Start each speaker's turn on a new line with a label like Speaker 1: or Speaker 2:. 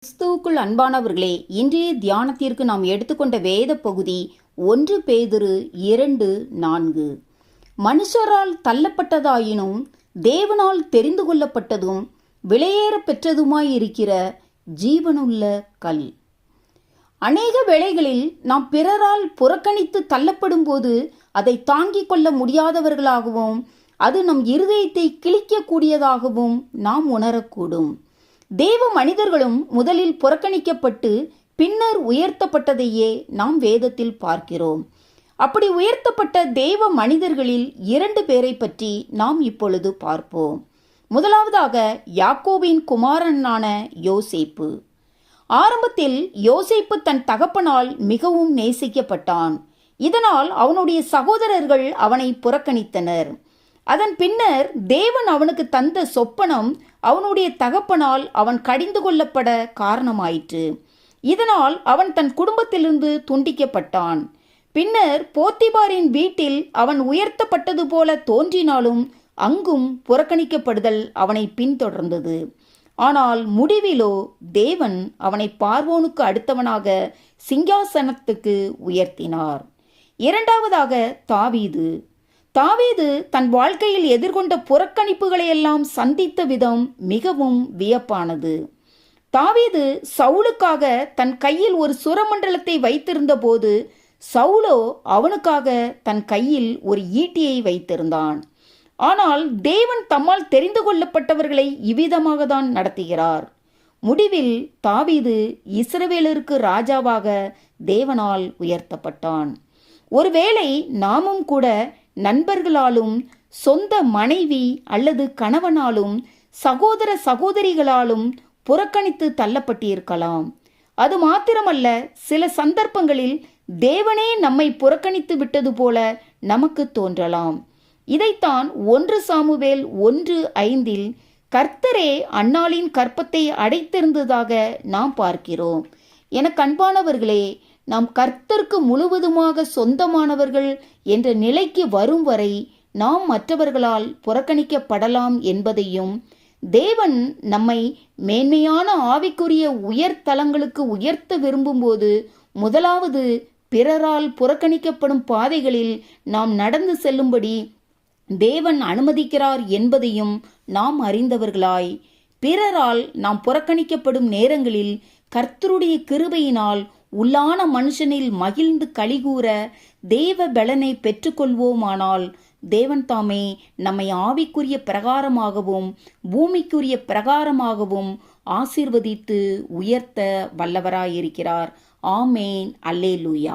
Speaker 1: கிறிஸ்துவுக்குள் அன்பானவர்களே, இன்றைய தியானத்திற்கு நாம் எடுத்துக்கொண்ட வேத பகுதி 1 பேதுரு 2:4. மனுஷரால் தள்ளப்பட்டதாயினும் தேவனால் தெரிந்து கொள்ளப்பட்டதும் விலையேற பெற்றதுமாயிருக்கிற ஜீவனுள்ள கல். அநேக வேளைகளில் நாம் பிறரால் புறக்கணித்து தள்ளப்படும் போது அதை தாங்கிக் கொள்ள முடியாதவர்களாகவும் அது நம் இருதயத்தை கிழிக்கக்கூடியதாகவும் நாம் உணரக்கூடும். தேவ மனிதர்களும் முதலில் புறக்கணிக்கப்பட்டு பின்னர் உயர்த்தப்பட்டதையே நாம் வேதத்தில் பார்க்கிறோம். அப்படி உயர்த்தப்பட்ட தேவ மனிதர்களில் 2 பேரை பற்றி நாம் இப்பொழுது பார்ப்போம். முதலாவதாக யாக்கோபின் குமாரனான யோசேப்பு. ஆரம்பத்தில் யோசேப்பு தன் தகப்பனால் மிகவும் நேசிக்கப்பட்டான். இதனால் அவனுடைய சகோதரர்கள் அவனை புறக்கணித்தனர். அதன் பின்னர் தேவன் அவனுக்கு தந்த சொப்பனம் அவனுடைய தகப்பனால் அவன் கடிந்து கொள்ளப்பட காரணமாயிற்று. இதனால் அவன் தன் குடும்பத்திலிருந்து துண்டிக்கப்பட்டான். பின்னர் போத்திபாரின் வீட்டில் அவன் உயர்த்தப்பட்டது போல தோன்றினாலும் அங்கும் புறக்கணிக்கப்படுதல் அவனை பின்தொடர்ந்தது. ஆனால் முடிவிலோ தேவன் அவனை பார்வோனுக்கு அடுத்தவனாக சிங்காசனத்துக்கு உயர்த்தினார். இரண்டாவதாக தாவீது தன் வாழ்க்கையில் எதிர்கொண்ட புறக்கணிப்புகளையெல்லாம் சந்தித்த விதம் மிகவும் வியப்பானது. தாவீது சவுலுக்காக தன் கையில் ஒரு சுரமண்டலத்தை வைத்திருந்த போது சவுலோ அவனுக்காக தன் கையில் ஒரு ஈட்டியை வைத்திருந்தான். ஆனால் தேவன் தம்மால் தெரிந்து கொள்ளப்பட்டவர்களை இவ்விதமாக தான் நடத்துகிறார். முடிவில் தாவீது இஸ்ரவேலருக்கு ராஜாவாக தேவனால் உயர்த்தப்பட்டான். ஒருவேளை நாமும் கூட நண்பர்களாலும் சொந்த மனைவி அல்லது கணவனாலும் சகோதர சகோதரிகளாலும் புறக்கணித்து தள்ளப்பட்டிருக்கலாம். அது மாத்திரமல்ல, சில சந்தர்ப்பங்களில் தேவனே நம்மை புறக்கணித்து விட்டது போல நமக்கு தோன்றலாம். இதைத்தான் 1 சாமுவேல் 1:5 கர்த்தரே அன்னாளின் கற்பத்தை அடைத்திருந்ததாக நாம் பார்க்கிறோம். எனக்கு அன்பானவர்களே, நாம் கர்த்தருக்கு முழுவதுமாக சொந்தமானவர்கள் என்ற நிலைக்கு வரும் வரை நாம் மற்றவர்களால் புறக்கணிக்கப்படலாம் என்பதையும், தேவன் நம்மை மேன்மையான ஆவிக்குரிய உயர்தலங்களுக்கு உயர்த்த விரும்பும்போது முதலாவது பிறரால் புறக்கணிக்கப்படும் பாதைகளில் நாம் நடந்து செல்லும்படி தேவன் அனுமதிக்கிறார் என்பதையும் நாம் அறிந்தவர்களாய், பிறரால் நாம் புறக்கணிக்கப்படும் நேரங்களில் கர்த்தருடைய கிருபையினால் உள்ளான மனுஷனில் மகிழ்ந்து களிகூற தேவ பலனை பெற்றுக்கொள்வோமானால் தேவன் தாமே நம்மை ஆவிக்குரிய பிரகாரமாகவும் பூமிக்குரிய பிரகாரமாகவும் ஆசீர்வதித்து உயர்த்த வல்லவராயிருக்கிறார். ஆமேன். அல்லேலூயா.